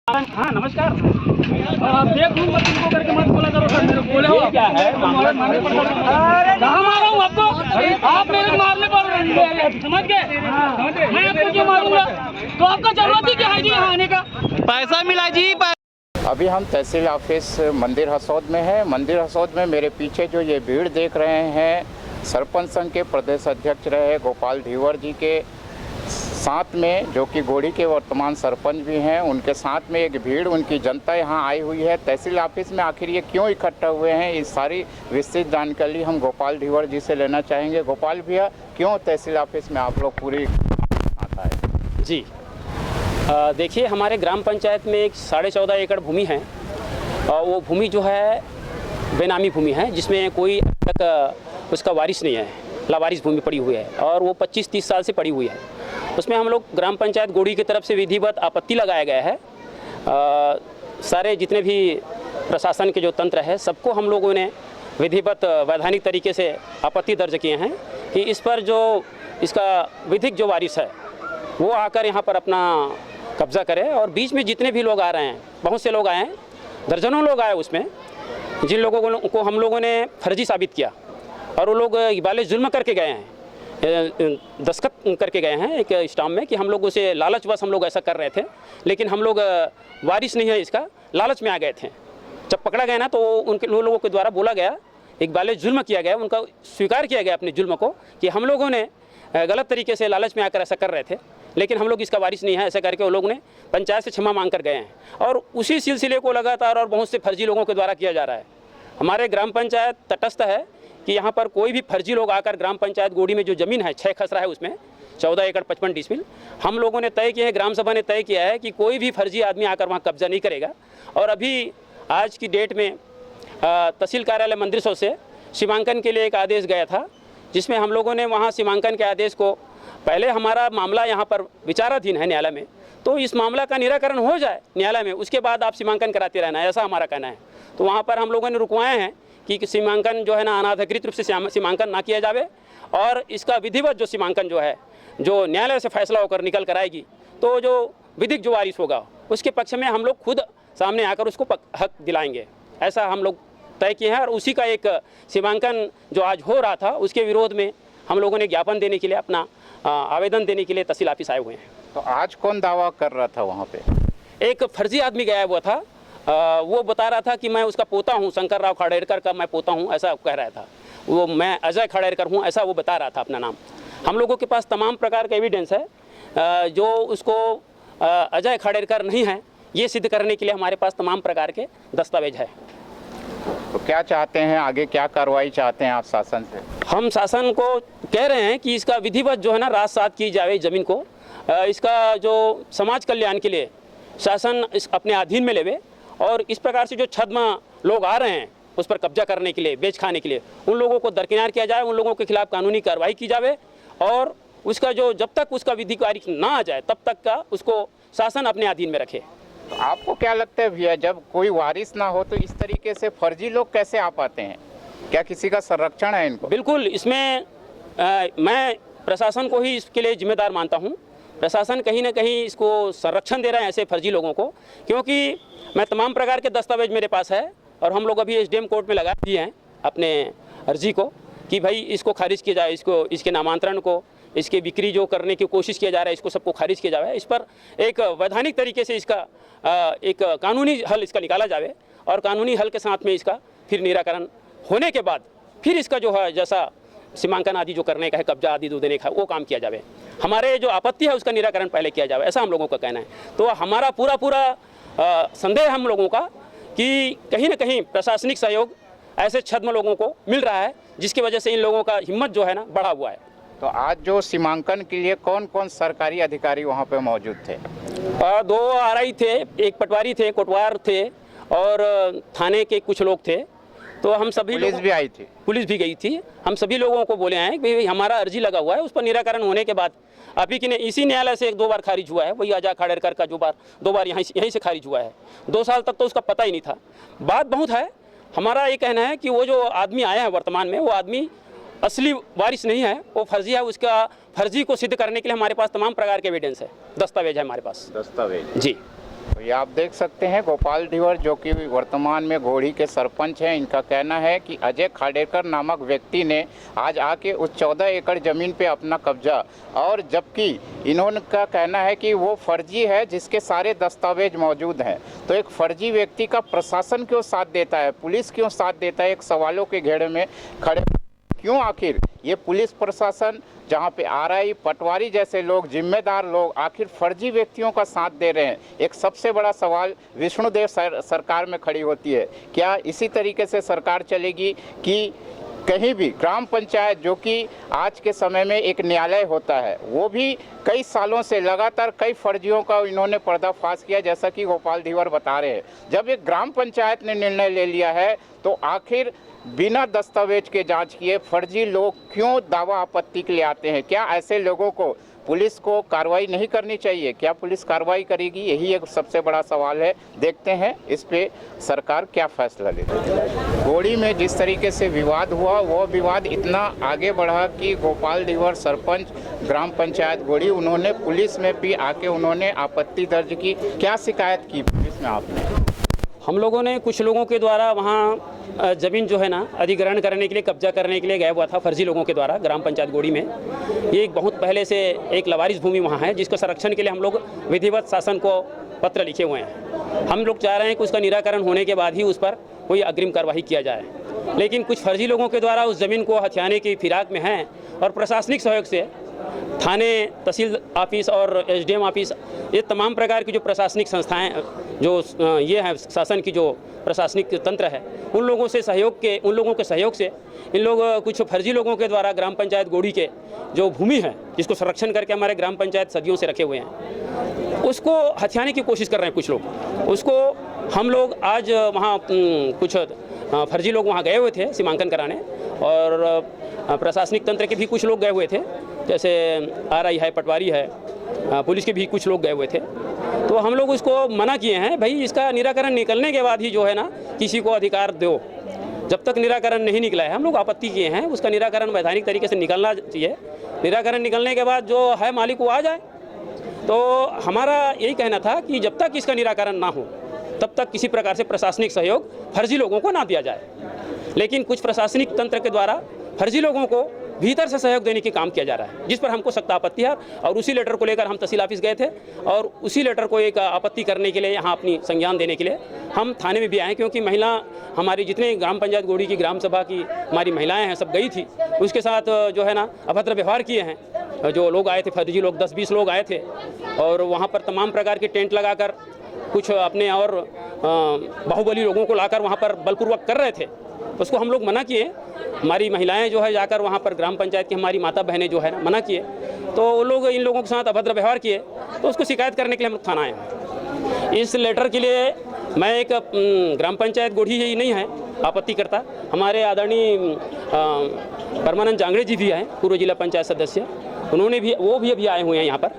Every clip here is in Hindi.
हाँ नमस्कार। और आप देख लूँ मत इनको करके मत बोला करो सर, मेरे बोले हो क्या है मामला कहाँ मारा हूँ आपको? आप मेरे को मारने पर समझ गए? मैं आपको क्यों मारूंगा? तो आपका जरूरत ही क्या है जी यहाँ आने का? पैसा मिला जी। अभी हम तहसील ऑफिस मंदिर हसौद में हैं। मंदिर हसौद में मेरे पीछे जो ये भीड़ देख रहे हैं, सरपंच संघ के प्रदेश अध्यक्ष रहे गोपाल धीवर जी के साथ में, जो कि गोड़ी के वर्तमान सरपंच भी हैं, उनके साथ में एक भीड़, उनकी जनता यहाँ आई हुई है। तहसील ऑफिस में आखिर ये क्यों इकट्ठा हुए हैं, इस सारी विस्तृत जानकारी हम गोपाल धीवर जी से लेना चाहेंगे। गोपाल भैया, क्यों तहसील ऑफिस में आप लोग पूरी आता है? जी देखिए, हमारे ग्राम पंचायत में एक 14.5 एकड़ भूमि है और वो भूमि जो है बेनामी भूमि है, जिसमें कोई अब तक उसका वारिस नहीं है, लावारिस भूमि पड़ी हुई है और वो 25-30 साल से पड़ी हुई है। उसमें हम लोग ग्राम पंचायत गोड़ी की तरफ से विधिवत आपत्ति लगाया गया है। सारे जितने भी प्रशासन के जो तंत्र है, सबको हम लोगों ने विधिवत वैधानिक तरीके से आपत्ति दर्ज किए हैं कि इस पर जो इसका विधिक जो वारिस है वो आकर यहाँ पर अपना कब्जा करे। और बीच में जितने भी लोग आ रहे हैं, बहुत से लोग आए हैं, दर्जनों लोग आए उसमें, जिन लोगों को हम लोगों ने फर्जी साबित किया और वो लोग इबाले जुल्म करके गए हैं, दस्तखत करके गए हैं एक स्टाम्प में कि हम लोग उसे लालचवश हम लोग ऐसा कर रहे थे, लेकिन हम लोग वारिस नहीं है इसका, लालच में आ गए थे। जब पकड़ा गया ना तो उनके लोगों के द्वारा बोला गया, इकबाले जुल्म किया गया, उनका स्वीकार किया गया अपने जुल्म को कि हम लोगों ने गलत तरीके से लालच में आकर ऐसा कर रहे थे, लेकिन हम लोग इसका वारिस नहीं है, ऐसा करके वो लोग ने पंचायत से क्षमा मांग कर गए हैं। और उसी सिलसिले को लगातार और बहुत से फर्जी लोगों के द्वारा किया जा रहा है। हमारे ग्राम पंचायत तटस्थ है कि यहाँ पर कोई भी फर्जी लोग आकर ग्राम पंचायत गोड़ी में जो ज़मीन है 6 खसरा है, उसमें 14 एकड़ 55 डिसमिल हम लोगों ने तय किया है, ग्राम सभा ने तय किया है कि कोई भी फर्जी आदमी आकर वहाँ कब्जा नहीं करेगा। और अभी आज की डेट में तहसील कार्यालय मंदिर सौ से सीमांकन के लिए एक आदेश गया था, जिसमें हम लोगों ने वहाँ सीमांकन के आदेश को, पहले हमारा मामला यहाँ पर विचाराधीन है न्यायालय में, तो इस मामला का निराकरण हो जाए न्यायालय में, उसके बाद आप सीमांकन कराते रहना है, ऐसा हमारा कहना है। तो वहाँ पर हम लोगों ने रुकवाए हैं कि सीमांकन जो है ना अनाधिकृत रूप से सीमांकन ना किया जावे और इसका विधिवत जो सीमांकन जो है, जो न्यायालय से फैसला होकर निकल कर आएगी, तो जो विधिक जो वारिस होगा उसके पक्ष में हम लोग खुद सामने आकर उसको हक दिलाएंगे, ऐसा हम लोग तय किए हैं। और उसी का एक सीमांकन जो आज हो रहा था, उसके विरोध में हम लोगों ने ज्ञापन देने के लिए, अपना आवेदन देने के लिए तहसील ऑफिस आए हुए हैं। तो आज कौन दावा कर रहा था वहाँ पे? एक फर्जी आदमी गया हुआ था, वो बता रहा था कि मैं उसका पोता हूँ, शंकर राव खड़ेरकर का मैं पोता हूँ, ऐसा कह रहा था वो। मैं अजय खड़ेरकर हूँ, ऐसा वो बता रहा था अपना नाम। हम लोगों के पास तमाम प्रकार का एविडेंस है जो उसको अजय खड़ेरकर नहीं है ये सिद्ध करने के लिए हमारे पास तमाम प्रकार के दस्तावेज है। तो क्या चाहते हैं आगे, क्या कार्रवाई चाहते हैं आप शासन से? हम शासन को कह रहे हैं कि इसका विधिवत जो है ना रात सात की जाए ज़मीन को, इसका जो समाज कल्याण के लिए शासन इस अपने अधीन में लेवे और इस प्रकार से जो छद्म लोग आ रहे हैं उस पर कब्जा करने के लिए, बेच खाने के लिए, उन लोगों को दरकिनार किया जाए, उन लोगों के खिलाफ कानूनी कार्रवाई की जाए और उसका जो जब तक उसका विधिक वारिस ना आ जाए तब तक का उसको शासन अपने अधीन में रखे। तो आपको क्या लगता है भैया, जब कोई वारिस ना हो तो इस तरीके से फर्जी लोग कैसे आ पाते हैं? क्या किसी का संरक्षण है इनको? बिल्कुल, इसमें मैं प्रशासन को ही इसके लिए जिम्मेदार मानता हूँ। प्रशासन कहीं ना कहीं इसको संरक्षण दे रहे हैं ऐसे फर्जी लोगों को, क्योंकि मैं तमाम प्रकार के दस्तावेज मेरे पास है और हम लोग अभी एसडीएम कोर्ट में लगा दिए हैं अपने अर्जी को कि भाई इसको खारिज किया जाए, इसको, इसके नामांतरण को, इसके बिक्री जो करने की कोशिश किया जा रहा है, इसको सबको खारिज किया जाए। इस पर एक वैधानिक तरीके से इसका एक कानूनी हल इसका निकाला जाए और कानूनी हल के साथ में इसका फिर निराकरण होने के बाद फिर इसका जो है जैसा सीमांकन आदि जो करने का है, कब्जा आदि जो देने का, वो काम किया जाए। हमारे जो आपत्ति है उसका निराकरण पहले किया जाए, ऐसा हम लोगों का कहना है। तो हमारा पूरा संदेह हम लोगों का कि कहीं ना कहीं प्रशासनिक सहयोग ऐसे छद्म लोगों को मिल रहा है, जिसकी वजह से इन लोगों का हिम्मत जो है ना बढ़ा हुआ है। तो आज जो सीमांकन के लिए कौन कौन सरकारी अधिकारी वहाँ पे मौजूद थे? 2 आरआई थे, एक पटवारी थे, कोटवार थे और थाने के कुछ लोग थे। तो हम सभी, पुलिस भी आई थी, पुलिस भी गई थी। हम सभी लोगों को बोले हैं कि भाई हमारा अर्जी लगा हुआ है, उस पर निराकरण होने के बाद अभी कि ने इसी न्यायालय से 1-2 बार खारिज हुआ है, वही अजय खड़ेरकर का जो 2 बार यहीं से खारिज हुआ है। 2 साल तक तो उसका पता ही नहीं था। बात बहुत है, हमारा ये कहना है कि वो जो आदमी आया है वर्तमान में, वो आदमी असली वारिस नहीं है, वो फर्जी है। उसका फर्जी को सिद्ध करने के लिए हमारे पास तमाम प्रकार के एविडेंस है, दस्तावेज है हमारे पास। दस्तावेज जी। तो ये आप देख सकते हैं गोपाल धीवर जो कि वर्तमान में घोड़ी के सरपंच हैं, इनका कहना है कि अजय खाडेकर नामक व्यक्ति ने आज आके उस 14 एकड़ ज़मीन पे अपना कब्जा, और जबकि इन्होंने का कहना है कि वो फर्जी है जिसके सारे दस्तावेज मौजूद हैं। तो एक फर्जी व्यक्ति का प्रशासन क्यों साथ देता है, पुलिस क्यों साथ देता है, एक सवालों के घेरे में खड़े क्यों आखिर ये पुलिस प्रशासन, जहाँ पे आरआई पटवारी जैसे लोग, जिम्मेदार लोग आखिर फर्जी व्यक्तियों का साथ दे रहे हैं। एक सबसे बड़ा सवाल विष्णुदेव सरकार में खड़ी होती है। क्या इसी तरीके से सरकार चलेगी कि कहीं भी ग्राम पंचायत, जो कि आज के समय में एक न्यायालय होता है, वो भी कई सालों से लगातार कई फर्जियों का इन्होंने पर्दाफाश किया, जैसा कि गोपाल धीवर बता रहे हैं। जब एक ग्राम पंचायत ने निर्णय ले लिया है तो आखिर बिना दस्तावेज के जांच किए फर्जी लोग क्यों दावा आपत्ति के लिए आते हैं? क्या ऐसे लोगों को पुलिस को कार्रवाई नहीं करनी चाहिए? क्या पुलिस कार्रवाई करेगी? यही एक सबसे बड़ा सवाल है। देखते हैं इस पे सरकार क्या फैसला लेती है। घोड़ी में जिस तरीके से विवाद हुआ, वो विवाद इतना आगे बढ़ा कि गोपाल धीवर सरपंच ग्राम पंचायत घोड़ी, उन्होंने पुलिस में भी आके उन्होंने आपत्ति दर्ज की। क्या शिकायत की पुलिस में आपने? हम लोगों ने कुछ लोगों के द्वारा वहाँ ज़मीन जो है ना अधिग्रहण करने के लिए, कब्जा करने के लिए गया हुआ था फर्जी लोगों के द्वारा ग्राम पंचायत गोड़ी में। ये एक बहुत पहले से एक लवारिस भूमि वहाँ है, जिसको संरक्षण के लिए हम लोग विधिवत शासन को पत्र लिखे हुए हैं। हम लोग चाह रहे हैं कि उसका निराकरण होने के बाद ही उस पर कोई अग्रिम कार्रवाई किया जाए, लेकिन कुछ फर्जी लोगों के द्वारा उस ज़मीन को हथियाने की फिराक में हैं और प्रशासनिक सहयोग से थाने, तहसील ऑफिस और एसडीएम ऑफिस, ये तमाम प्रकार की जो प्रशासनिक संस्थाएं जो ये हैं, शासन की जो प्रशासनिक तंत्र है, उन लोगों के सहयोग से इन लोग कुछ फर्जी लोगों के द्वारा ग्राम पंचायत गोड़ी के जो भूमि है, जिसको संरक्षण करके हमारे ग्राम पंचायत सदियों से रखे हुए हैं, उसको हथियाने की कोशिश कर रहे हैं कुछ लोग। उसको हम लोग आज वहाँ कुछ फर्जी लोग वहाँ गए हुए थे सीमांकन कराने, और प्रशासनिक तंत्र के भी कुछ लोग गए हुए थे, जैसे आरआई है, पटवारी है, पुलिस के भी कुछ लोग गए हुए थे। तो हम लोग उसको मना किए हैं, भाई इसका निराकरण निकलने के बाद ही जो है ना किसी को अधिकार दो। जब तक निराकरण नहीं निकला है, हम लोग आपत्ति किए हैं, उसका निराकरण वैधानिक तरीके से निकलना चाहिए। निराकरण निकलने के बाद जो है मालिक वो आ जाए। तो हमारा यही कहना था कि जब तक इसका निराकरण ना हो तब तक किसी प्रकार से प्रशासनिक सहयोग फर्जी लोगों को ना दिया जाए। लेकिन कुछ प्रशासनिक तंत्र के द्वारा फर्जी लोगों को भीतर से सहयोग देने की काम किया जा रहा है, जिस पर हमको सख्त आपत्ति है। और उसी लेटर को लेकर हम तहसील ऑफिस गए थे, और उसी लेटर को एक आपत्ति करने के लिए, यहाँ अपनी संज्ञान देने के लिए हम थाने में भी आए, क्योंकि महिला हमारी जितने ग्राम पंचायत गोड़ी की ग्राम सभा की हमारी महिलाएं हैं, सब गई थी। उसके साथ जो है ना अभद्र व्यवहार किए हैं जो लोग आए थे, फर्जी लोग 10-20 लोग आए थे, और वहाँ पर तमाम प्रकार के टेंट लगाकर कुछ अपने और बाहुबली लोगों को लाकर वहाँ पर बलपूर्वक कर रहे थे। उसको हम लोग मना किए। हमारी महिलाएं जो है जाकर वहाँ पर ग्राम पंचायत की हमारी माता बहनें जो है ना मना किए, तो वो लोग इन लोगों के साथ अभद्र व्यवहार किए, तो उसको शिकायत करने के लिए हम लोग थाना आए। इस लेटर के लिए मैं एक ग्राम पंचायत गोड़ी ही नहीं है आपत्ति करता, हमारे आदरणीय परमानंद जांगड़े जी भी हैं, पूर्व जिला पंचायत सदस्य, उन्होंने भी, वो भी अभी आए हुए हैं यहाँ पर,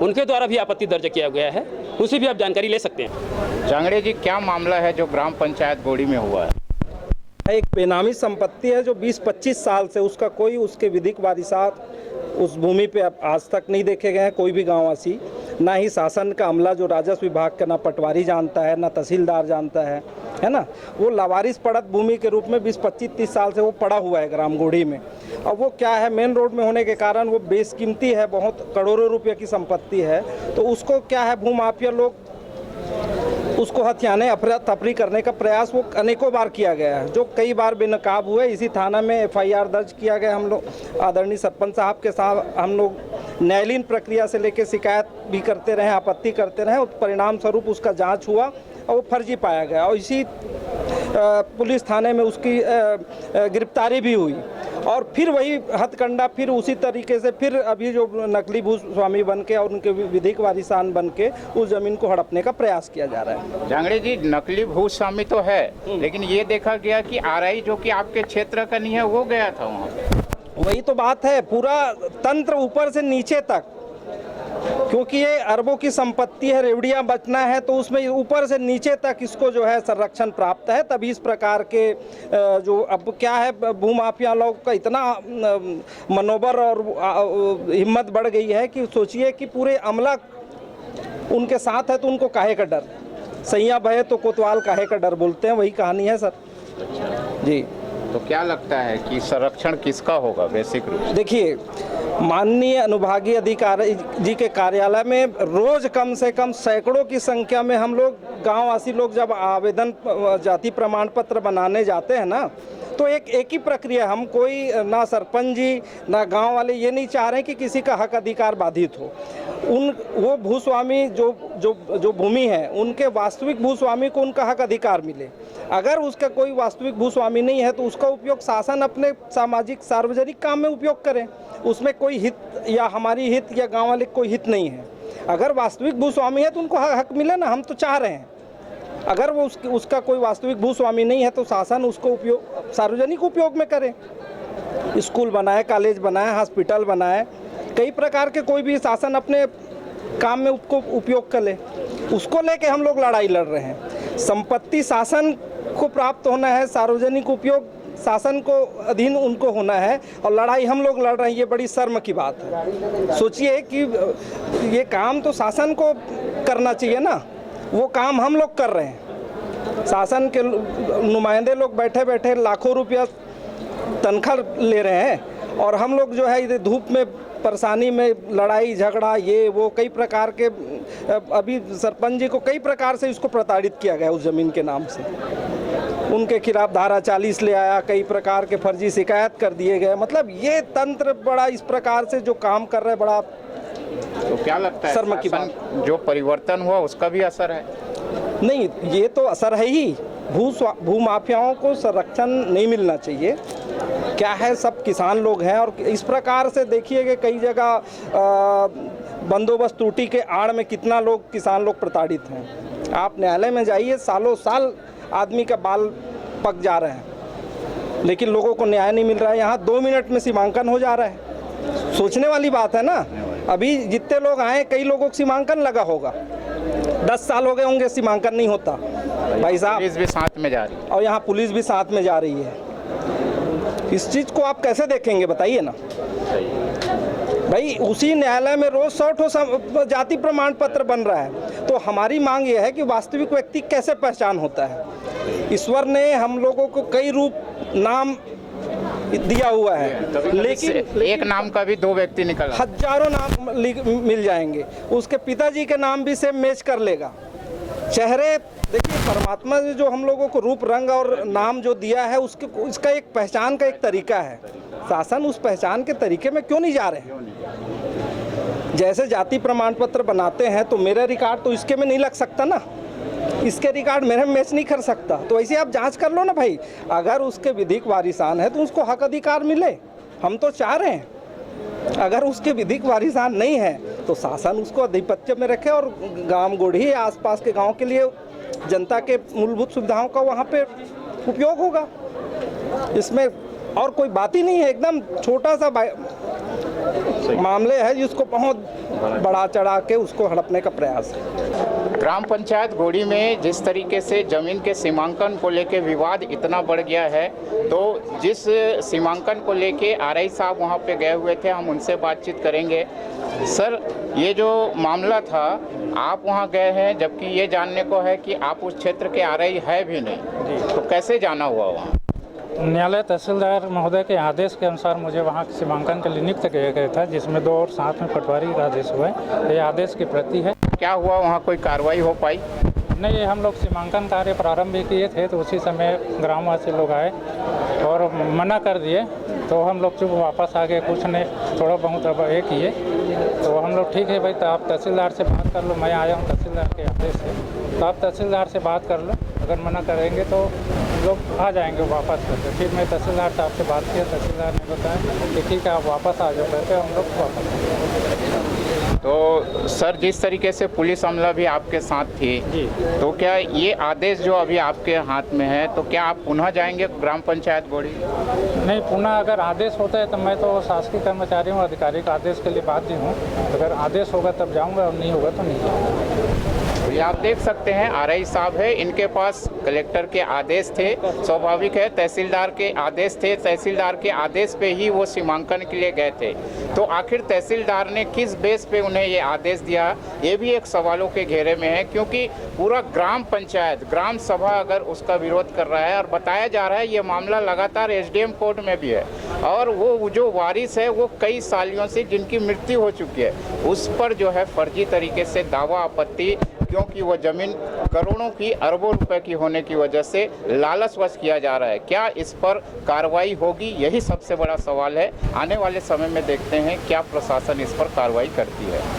उनके द्वारा भी आपत्ति दर्ज किया गया है, उनसे भी आप जानकारी ले सकते हैं। जांगड़े जी, क्या मामला है जो ग्राम पंचायत गोड़ी में हुआ है? एक बेनामी संपत्ति है जो 20-25 साल से उसका कोई उसके विधिक वारिसात उस भूमि पे अब आज तक नहीं देखे गए हैं, कोई भी गांववासी, ना ही शासन का अमला जो राजस्व विभाग का, ना पटवारी जानता है, ना तहसीलदार जानता है ना। वो लावारिस पड़त भूमि के रूप में 20-25-30 साल से वो पड़ा हुआ है ग्राम गोड़ी में। अब वो क्या है, मेन रोड में होने के कारण वो बेशकीमती है, बहुत करोड़ों रुपये की संपत्ति है। तो उसको क्या है, भूमाफिया लोग उसको हथियाने, अफरा तफरी करने का प्रयास वो अनेकों बार किया गया है, जो कई बार बेनकाब हुए। इसी थाना में एफआईआर दर्ज किया गया। हम लोग आदरणीय सरपंच साहब के साथ हम लोग न्यायालयीन प्रक्रिया से लेकर शिकायत भी करते रहे, आपत्ति करते रहे, और परिणाम स्वरूप उसका जांच हुआ और वो फर्जी पाया गया, और इसी पुलिस थाने में उसकी गिरफ्तारी भी हुई। और फिर वही हथकंडा, फिर उसी तरीके से फिर अभी जो नकली भूस्वामी बन के और उनके विधिक वारिसान बन के उस जमीन को हड़पने का प्रयास किया जा रहा है। जांगड़े जी, नकली भूस्वामी तो है, लेकिन ये देखा गया कि आरआई जो कि आपके क्षेत्र का नहीं है वो गया था वहाँ पे। वही तो बात है, पूरा तंत्र ऊपर से नीचे तक, क्योंकि ये अरबों की संपत्ति है, रेवड़ियाँ बचना है, तो उसमें ऊपर से नीचे तक इसको जो है संरक्षण प्राप्त है। तभी इस प्रकार के जो अब क्या है, भूमाफिया लोग का इतना मनोबल और हिम्मत बढ़ गई है कि सोचिए कि पूरे अमला उनके साथ है तो उनको काहे का डर, सैया भय तो कोतवाल काहे का डर बोलते हैं, वही कहानी है सर जी। तो क्या लगता है कि संरक्षण किसका होगा बेसिक रूप से? देखिए, माननीय अनुभागीय अधिकारी जी के कार्यालय में रोज कम से कम सैकड़ों की संख्या में हम लोग गांववासी लोग जब आवेदन जाति प्रमाण पत्र बनाने जाते हैं ना, तो एक ही प्रक्रिया, हम कोई ना सरपंच जी ना गांव वाले ये नहीं चाह रहे कि किसी का हक अधिकार बाधित हो। वो भूस्वामी जो भूमि है, उनके वास्तविक भूस्वामी को उनका हक अधिकार मिले। अगर उसका कोई वास्तविक भूस्वामी नहीं है तो उसका उपयोग शासन अपने सामाजिक सार्वजनिक काम में उपयोग करे, उसमें कोई हित या हमारी हित या गांव वाले कोई हित नहीं है। अगर वास्तविक भूस्वामी है तो उनको हक मिले ना, हम तो चाह रहे हैं। अगर वो उसका कोई वास्तविक भूस्वामी नहीं है तो शासन उसको उपयोग सार्वजनिक उपयोग में करे, स्कूल बनाए, कॉलेज बनाए, हॉस्पिटल बनाए, कई प्रकार के कोई भी शासन अपने काम में उसको उपयोग कर ले। उसको लेके हम लोग लड़ाई लड़ रहे हैं। संपत्ति शासन को प्राप्त होना है, सार्वजनिक उपयोग शासन को अधीन उनको होना है, और लड़ाई हम लोग लड़ रहे हैं। ये बड़ी शर्म की बात है। सोचिए कि ये काम तो शासन को करना चाहिए ना, वो काम हम लोग कर रहे हैं। शासन के नुमाइंदे लोग बैठे बैठे लाखों रुपया तनख्वाह ले रहे हैं, और हम लोग जो है इधर धूप में परेशानी में लड़ाई झगड़ा ये वो कई प्रकार के, अभी सरपंच जी को कई प्रकार से इसको प्रताड़ित किया गया उस ज़मीन के नाम से। उनके खिलाफ धारा 40 ले आया, कई प्रकार के फर्जी शिकायत कर दिए गए। मतलब ये तंत्र बड़ा इस प्रकार से जो काम कर रहा है, बड़ा तो क्या लगता है शर्म की बात, जो परिवर्तन हुआ उसका भी असर है? नहीं, ये तो असर है ही। भू माफियाओं को संरक्षण नहीं मिलना चाहिए। क्या है, सब किसान लोग हैं, और इस प्रकार से देखिए कि कई जगह बंदोबस्त त्रुटि के आड़ में कितना लोग किसान लोग प्रताड़ित हैं। आप न्यायालय में जाइए, सालों साल आदमी का बाल पक जा रहे हैं, लेकिन लोगों को न्याय नहीं मिल रहा है। यहाँ 2 मिनट में सीमांकन हो जा रहा है। सोचने वाली बात है ना। अभी जितने लोग आए, कई लोगों को सीमांकन लगा होगा, 10 साल हो गए होंगे, सीमांकन नहीं होता भाई साहब। पुलिस भी साथ में जा रही है, और यहाँ पुलिस भी साथ में जा रही है। इस चीज़ को आप कैसे देखेंगे बताइए ना भाई। उसी न्यायालय में रोज 100 जाति प्रमाण पत्र बन रहा है। तो हमारी मांग यह है कि वास्तविक व्यक्ति कैसे पहचान होता है। ईश्वर ने हम लोगों को कई रूप नाम दिया हुआ है, लेकिन एक नाम का भी 2 व्यक्ति निकला, हजारों नाम मिल जाएंगे। उसके पिताजी के नाम भी सेम मैच कर लेगा। चेहरे देखिए, परमात्मा ने जो हम लोगों को रूप रंग और नाम जो दिया है, उसका एक पहचान का एक तरीका है। शासन उस पहचान के तरीके में क्यों नहीं जा रहे हैं? जैसे जाति प्रमाण पत्र बनाते हैं तो मेरा रिकॉर्ड तो इसके में नहीं लग सकता ना, इसके रिकॉर्ड मेरे में मैच नहीं कर सकता। तो ऐसे आप जांच कर लो ना भाई। अगर उसके विधिक वारिसान है तो उसको हक अधिकार मिले, हम तो चाह रहे हैं। अगर उसके विधिक वारिसान नहीं है तो शासन उसको आधिपत्य में रखे, और गांव गोढ़ी आसपास के गांव के लिए जनता के मूलभूत सुविधाओं का वहाँ पे उपयोग होगा। इसमें और कोई बात ही नहीं है। एकदम छोटा सा मामले है जिसको बहुत बढ़ा चढ़ा के उसको हड़पने का प्रयास है। ग्राम पंचायत गोड़ी में जिस तरीके से जमीन के सीमांकन को लेके विवाद इतना बढ़ गया है, तो जिस सीमांकन को लेके आरआई साहब वहां पे गए हुए थे, हम उनसे बातचीत करेंगे। सर, ये जो मामला था, आप वहां गए हैं, जबकि ये जानने को है कि आप उस क्षेत्र के आरआई है भी नहीं, तो कैसे जाना हुआ वहाँ? न्यायालय तहसीलदार महोदय के आदेश के अनुसार मुझे वहाँ सीमांकन के लिए नियुक्त किया गया था, जिसमें 2 और साथ में पटवारी का आदेश हुआ है। ये आदेश की प्रति है। क्या हुआ वहाँ, कोई कार्रवाई हो पाई? नहीं, हम लोग सीमांकन कार्य प्रारंभ भी किए थे, तो उसी समय ग्रामवासी लोग आए और मना कर दिए, तो हम लोग चुप वापस आ गए। कुछ ने थोड़ा बहुत अब ये किए, तो हम लोग ठीक है भाई, तो आप तहसीलदार से बात कर लो। मैं आया हूँ तहसीलदार के आदेश से, तो आप तहसीलदार से बात कर लो। अगर मना करेंगे तो लोग आ जाएंगे वापस करके। फिर मैं तहसीलदार साहब से बात किया, तहसीलदार ने बताया कि ठीक है आप वापस आ जाओ करके, हम लोग वापस। तो सर, जिस तरीके से पुलिस अमला भी आपके साथ थी, तो क्या ये आदेश जो अभी आपके हाथ में है, तो क्या आप पुनः जाएंगे ग्राम पंचायत गोड़ी? नहीं, पुनः अगर आदेश होता है तो मैं तो शासकीय कर्मचारी हूँ, अधिकारी का आदेश के लिए बाध्य हूँ। अगर आदेश होगा तब जाऊँगा, और नहीं होगा तो नहीं जाऊँगा। ये आप देख सकते हैं आरआई साहब है, इनके पास कलेक्टर के आदेश थे, स्वाभाविक है तहसीलदार के आदेश थे, तहसीलदार के आदेश पे ही वो सीमांकन के लिए गए थे। तो आखिर तहसीलदार ने किस बेस पे उन्हें ये आदेश दिया, ये भी एक सवालों के घेरे में है, क्योंकि पूरा ग्राम पंचायत, ग्राम सभा अगर उसका विरोध कर रहा है और बताया जा रहा है ये मामला लगातार एसडीएम कोर्ट में भी है और वो जो वारिस है वो कई सालियों से जिनकी मृत्यु हो चुकी है उस पर जो है फर्जी तरीके से दावा आपत्ति, क्योंकि वो ज़मीन करोड़ों की अरबों रुपए की होने की वजह से लालचवश किया जा रहा है। क्या इस पर कार्रवाई होगी, यही सबसे बड़ा सवाल है। आने वाले समय में देखते हैं क्या प्रशासन इस पर कार्रवाई करती है।